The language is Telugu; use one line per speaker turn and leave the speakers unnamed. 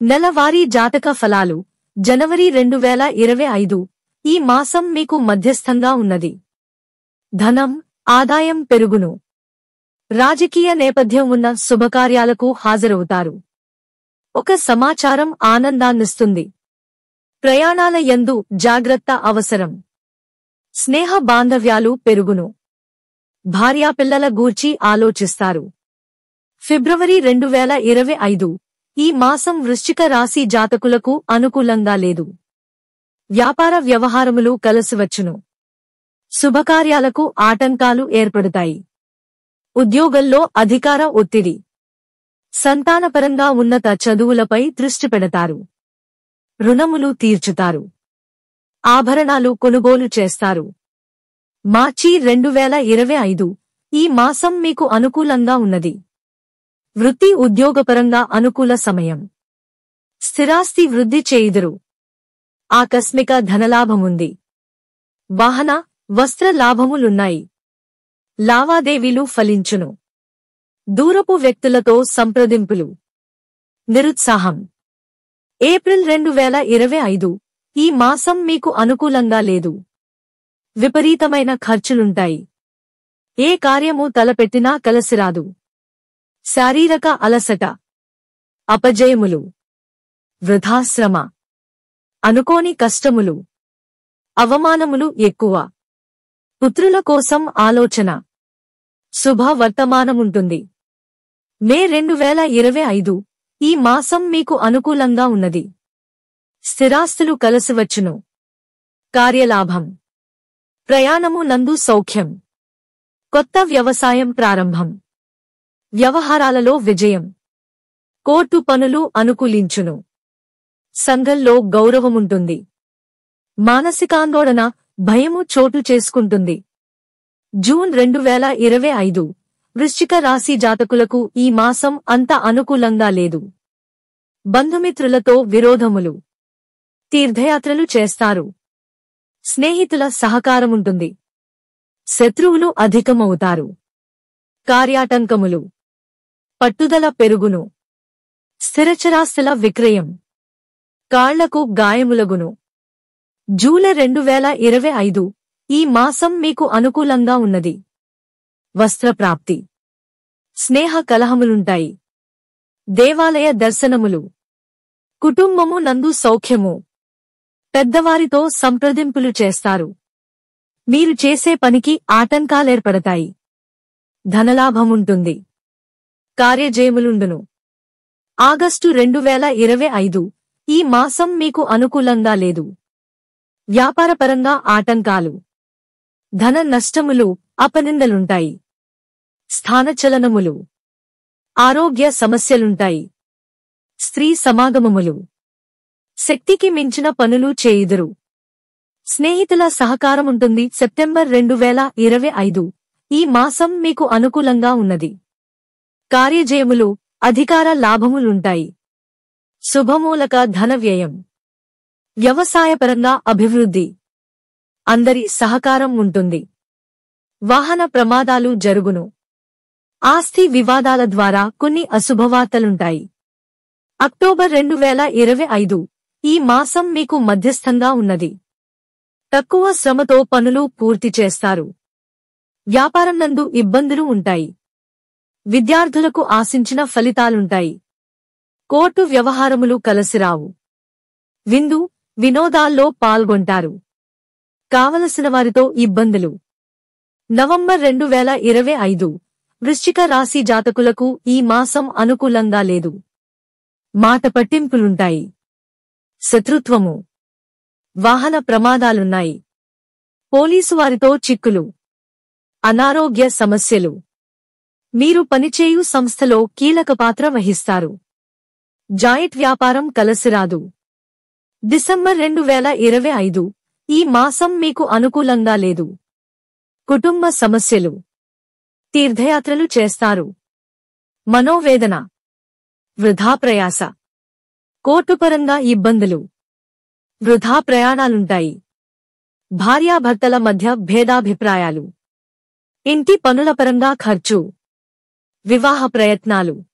నెలవారీ జాతక ఫలాలు జనవరి 2025 ఈ మాసం మీకు మధ్యస్థంగా ఉన్నది. ధనం, ఆదాయం పెరుగును. రాజకీయ నేపథ్యం ఉన్న శుభకార్యాలకు హాజరవుతారు. ఒక సమాచారం ఆనందాన్నిస్తుంది. ప్రయాణాల యందు జాగ్రత్త అవసరం. స్నేహ బాంధవ్యాలు పెరుగును. భార్యాపిల్లల గూర్చి ఆలోచిస్తారు. ఫిబ్రవరి 2025 ఈ మాసం వృశ్చిక రాశి జాతకులకు అనుకూలంగా లేదు. వ్యాపార వ్యవహారములు కలసివచ్చును. శుభకార్యాలకు ఆటంకాలు ఏర్పడతాయి. ఉద్యోగంలో అధికార ఒత్తిడి. సంతానపరంగా ఉన్నత చదువులపై దృష్టి పెడతారు. రుణములు తీర్చుతారు. ఆభరణాలు కొనుగోలు చేస్తారు. మార్చి 2025 ఈ మాసం మీకు అనుకూలంగా ఉన్నది. వృత్తి ఉద్యోగపరంగా అనుకూల సమయం. స్థిరాస్తి వృద్ధి చేయుదురు. ఆకస్మిక ధనలాభముంది. వాహన, వస్త్ర లాభములున్నాయి. లావాదేవీలు ఫలించును. దూరపు వ్యక్తులతో సంప్రదింపులు. నిరుత్సాహం. ఏప్రిల్ 2025 ఈ మాసం మీకు అనుకూలంగా లేదు. విపరీతమైన ఖర్చులుంటాయి. ఏ కార్యము తలపెట్టినా కలసిరాదు. శారీరక అలసట. అపజయములు. వృథాశ్రమ. అనుకోని కష్టములు. అవమానములు ఎక్కువ. పుత్రుల కోసం ఆలోచన. శుభ వర్తమానముంటుంది. మే 2025 ఈ మాసం మీకు అనుకూలంగా ఉన్నది. స్థిరాస్తులు కలసివచ్చును. కార్యలాభం. ప్రయాణము నందు సౌఖ్యం. కొత్త వ్యవసాయం ప్రారంభం. వ్యవహారాలలో విజయం. కోర్టు పనులు అనుకూలించును. సంఘంలో గౌరవముంటుంది. మానసికాందోళన, భయము చోటు చేసుకుంటుంది. జూన్ 2025 వృశ్చిక రాశి జాతకులకు ఈ మాసం అంత అనుకూలంగా లేదు. బంధుమిత్రులతో విరోధములు. తీర్థయాత్రలు చేస్తారు. స్నేహితుల సహకారముంటుంది. శత్రువులు అధికమవుతారు. కార్యాటంకములు. పట్టుదల పెరుగును. స్థిరచరాస్తుల విక్రయం. కాళ్లకు గాయములగును. జూలై 2025 ఈ మాసం మీకు అనుకూలంగా ఉన్నది. వస్త్రప్రాప్తి. స్నేహ కలహములుంటాయి. దేవాలయ దర్శనములు. కుటుంబము నందు సౌఖ్యము. పెద్దవారితో సంప్రదింపులు చేస్తారు. మీరు చేసే పనికి ఆటంకాలేర్పడతాయి. ధనలాభముంటుంది. కార్యజయములుండును. ఆగస్టు 2025 ఈ మాసం మీకు అనుకూలంగా లేదు. వ్యాపారపరంగా ఆటంకాలు. ధన నష్టములు, అపనిందలుంటాయి. స్థానచలనములు. ఆరోగ్య సమస్యలుంటాయి. స్త్రీ సమాగమములు. శక్తికి మించిన పనులు చేయుదురు. స్నేహితుల సహకారముంటుంది. సెప్టెంబర్ 2025 ఈ మాసం మీకు అనుకూలంగా ఉన్నది. కార్యజయములు, అధికార లాభములుంటాయి. శుభమూలక ధన వ్యయం. వ్యవసాయపరంగా అభివృద్ధి. అందరి సహకారం ఉంటుంది. వాహన ప్రమాదాలు జరుగును. ఆస్తి వివాదాల ద్వారా కొన్ని అశుభవార్తలుంటాయి. అక్టోబర్ 2025 ఈ మాసం మీకు మధ్యస్థంగా ఉన్నది. తక్కువ శ్రమతో పనులు పూర్తి చేస్తారు. వ్యాపారం నందు ఇబ్బందులు ఉంటాయి. విద్యార్థులకు ఆశించిన ఫలితాలుంటాయి. కోర్టు వ్యవహారములు కలసిరావు. విందు, వినోదాల్లో పాల్గొంటారు. కావలసిన వారితో ఇబ్బందులు. నవంబర్ 2025 వృశ్చిక రాశి జాతకులకు ఈ మాసం అనుకూలంగా లేదు. మాట పట్టింపులుంటాయి. శత్రుత్వము. వాహన ప్రమాదాలున్నాయి. పోలీసు వారితో చిక్కులు. అనారోగ్య సమస్యలు. మీరు పనిచేయు సంస్థలో కీలక పాత్ర వహిస్తారు. జాయింట్ వ్యాపారం కలసిరాదు. డిసెంబర్ 2025 ఈ మాసం మీకు అనుకూలంగా లేదు. కుటుంబ సమస్యలు. తీర్థయాత్రలు చేస్తారు. మనోవేదన. వృధా ప్రయాస. కోర్టుపరంగా ఇబ్బందులు. వృధా ప్రయాణాలుంటాయి. భార్యాభర్తల మధ్య భేదాభిప్రాయాలు. ఇంటి పనుల పరంగా ఖర్చు. వివాహ ప్రయత్నాలు.